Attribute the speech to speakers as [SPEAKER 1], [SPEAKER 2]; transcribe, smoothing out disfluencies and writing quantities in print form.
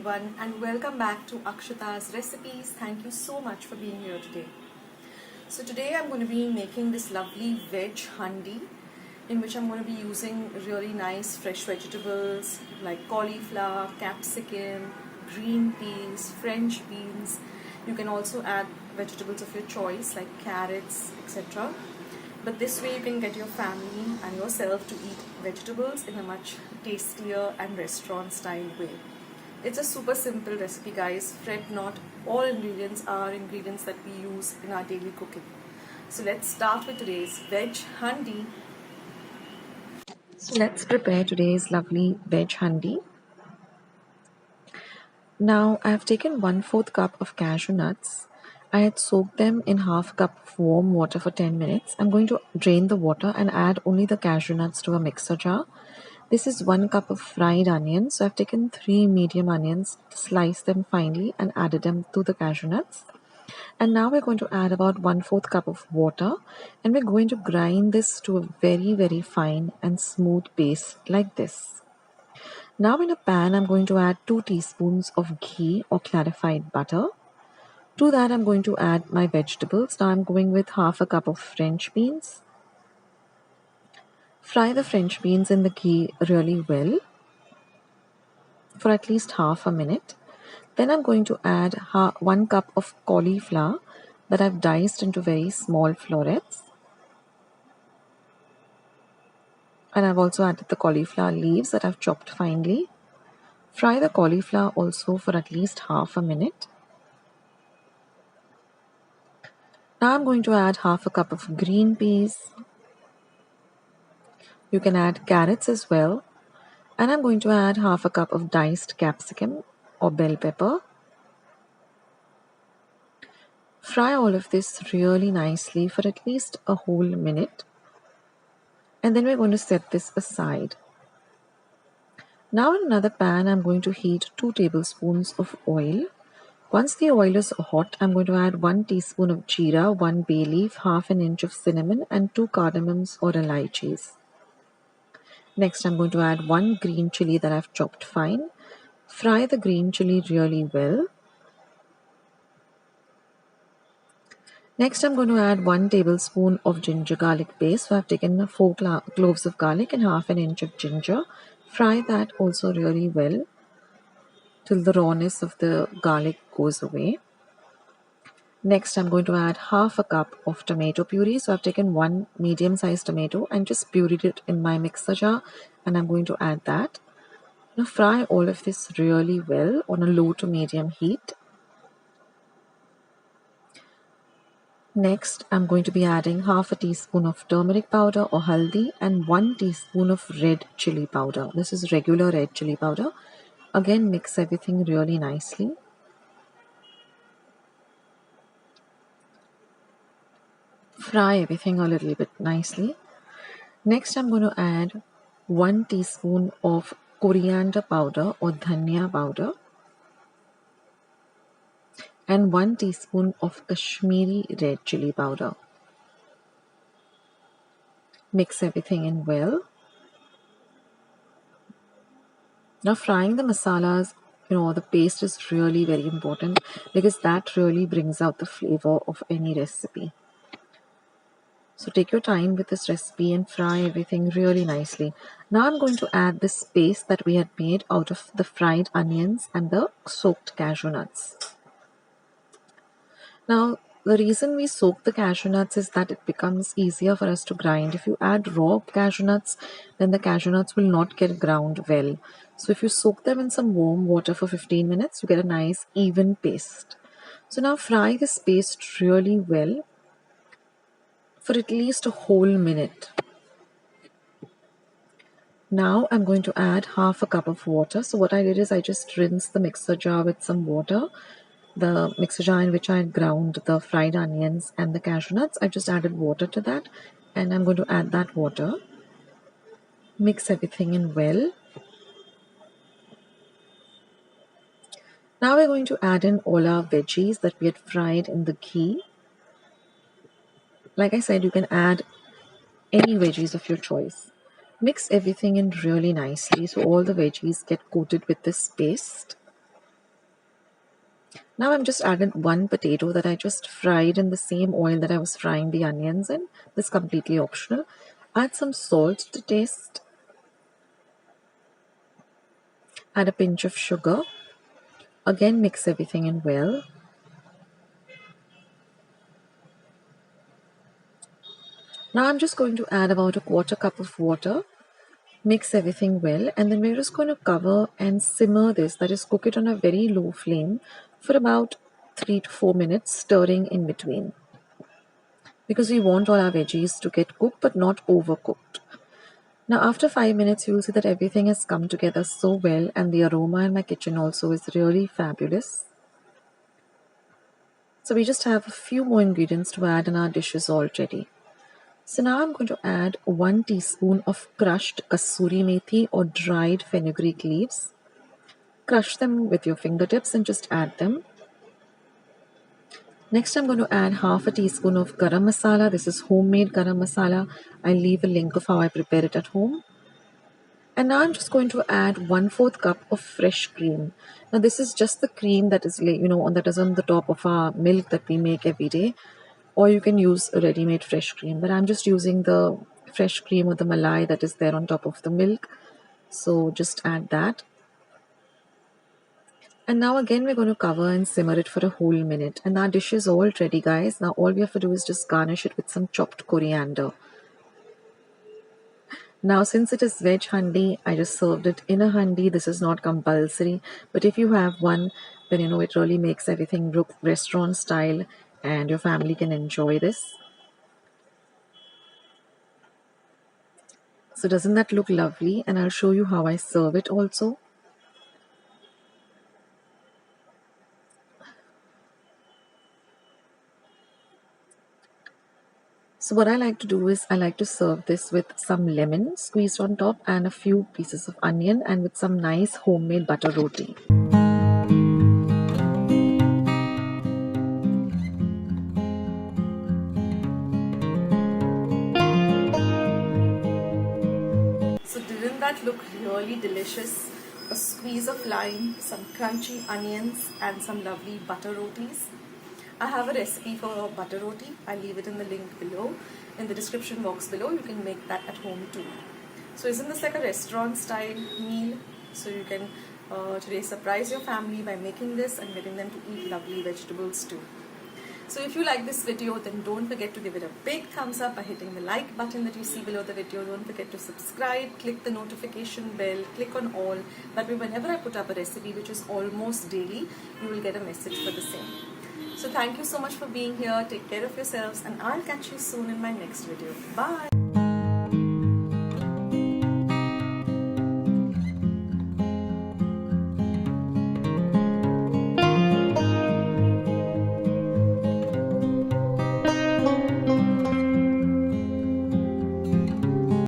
[SPEAKER 1] everyone, and welcome back to Akshata's recipes. Thank you so much for being here today. So today I'm going to be making this lovely veg handi, in which I'm going to be using really nice fresh vegetables like cauliflower, capsicum, green peas, French beans. You can also add vegetables of your choice like carrots, etc. But this way you can get your family and yourself to eat vegetables in a much tastier and restaurant style way. It's a super simple recipe, guys. Fret not, all ingredients are ingredients that we use in our daily cooking. So let's start with today's veg handi.
[SPEAKER 2] So let's prepare today's lovely veg handi. Now I have taken 1/4 cup of cashew nuts. I had soaked them in half a cup of warm water for 10 minutes. I'm going to drain the water and add only the cashew nuts to a mixer jar. This is 1 cup of fried onions. So I've taken 3 medium onions, sliced them finely and added them to the cashew nuts. And now we're going to add about 1/4 cup of water, and we're going to grind this to a very fine and smooth paste like this. Now in a pan, I'm going to add 2 teaspoons of ghee or clarified butter. To that, I'm going to add my vegetables. Now I'm going with half a cup of French beans. Fry the French beans in the ghee really well for at least half a minute. Then I'm going to add 1 cup of cauliflower that I've diced into very small florets. And I've also added the cauliflower leaves that I've chopped finely. Fry the cauliflower also for at least half a minute. Now I'm going to add half a cup of green peas. You can add carrots as well. And I'm going to add half a cup of diced capsicum or bell pepper. Fry all of this really nicely for at least a whole minute. And then we're going to set this aside. Now in another pan, I'm going to heat 2 tablespoons of oil. Once the oil is hot, I'm going to add 1 teaspoon of jeera, 1 bay leaf, half an inch of cinnamon and 2 cardamoms or elaichis. Next, I'm going to add 1 green chilli that I've chopped fine. Fry the green chilli really well. Next, I'm going to add 1 tablespoon of ginger garlic paste. So I've taken 4 cloves of garlic and half an inch of ginger. Fry that also really well till the rawness of the garlic goes away. Next, I'm going to add half a cup of tomato puree. So I've taken 1 medium-sized tomato and just pureed it in my mixer jar, and I'm going to add that. Now fry all of this really well on a low to medium heat. Next, I'm going to be adding half a teaspoon of turmeric powder or haldi and 1 teaspoon of red chili powder. This is regular red chili powder. Again, mix everything really nicely. Fry everything a little bit nicely. Next, I'm going to add 1 teaspoon of coriander powder or dhania powder and 1 teaspoon of Kashmiri red chili powder. Mix everything in well. Now frying the masalas, the paste is really very important because that really brings out the flavor of any recipe. So take your time with this recipe and fry everything really nicely. Now I'm going to add this paste that we had made out of the fried onions and the soaked cashew nuts. Now, the reason we soak the cashew nuts is that it becomes easier for us to grind. If you add raw cashew nuts, then the cashew nuts will not get ground well. So if you soak them in some warm water for 15 minutes, you get a nice even paste. So now fry this paste really well for at least a whole minute. Now I'm going to add half a cup of water. So what I did is I just rinsed the mixer jar with some water. The mixer jar in which I had ground the fried onions and the cashew nuts, I've just added water to that, and I'm going to add that water. Mix everything in well. Now we're going to add in all our veggies that we had fried in the ghee. Like I said, you can add any veggies of your choice. Mix everything in really nicely so all the veggies get coated with this paste. Now I'm just added one potato that I just fried in the same oil that I was frying the onions in. This is completely optional. Add some salt to taste. Add a pinch of sugar. Again, mix everything in well. Now I'm just going to add about a quarter cup of water. Mix everything well, and then we're just going to cover and simmer this, that is, cook it on a very low flame for about 3 to 4 minutes, stirring in between. Because we want all our veggies to get cooked but not overcooked. Now after 5 minutes, you'll see that everything has come together so well, and the aroma in my kitchen also is really fabulous. So we just have a few more ingredients to add, and our dish is all ready. So now I'm going to add 1 teaspoon of crushed kasuri methi or dried fenugreek leaves. Crush them with your fingertips and just add them. Next I'm going to add half a teaspoon of garam masala. This is homemade garam masala. I'll leave a link of how I prepare it at home. And now I'm just going to add 1/4 cup of fresh cream. Now this is just the cream that is that is on the top of our milk that we make every day. Or you can use a ready-made fresh cream. But I'm just using the fresh cream or the malai that is there on top of the milk. So just add that. And now again we're going to cover and simmer it for a whole minute. And our dish is all ready, guys. Now all we have to do is just garnish it with some chopped coriander. Now since it is veg handi, I just served it in a handi. This is not compulsory. But if you have one, then it really makes everything look restaurant style and your family can enjoy this. So doesn't that look lovely? And I'll show you how I serve it also. So what I like to do is I like to serve this with some lemon squeezed on top and a few pieces of onion and with some nice homemade butter roti.
[SPEAKER 1] So didn't that look really delicious? A squeeze of lime, some crunchy onions and some lovely butter rotis. I have a recipe for butter roti. I'll leave it in the link below. In the description box below, you can make that at home too. So isn't this like a restaurant style meal? So you can today surprise your family by making this and getting them to eat lovely vegetables too. So if you like this video, then don't forget to give it a big thumbs up by hitting the like button that you see below the video. Don't forget to subscribe, click the notification bell, click on all. That way whenever I put up a recipe, which is almost daily, you will get a message for the same. So thank you so much for being here. Take care of yourselves and I'll catch you soon in my next video. Bye.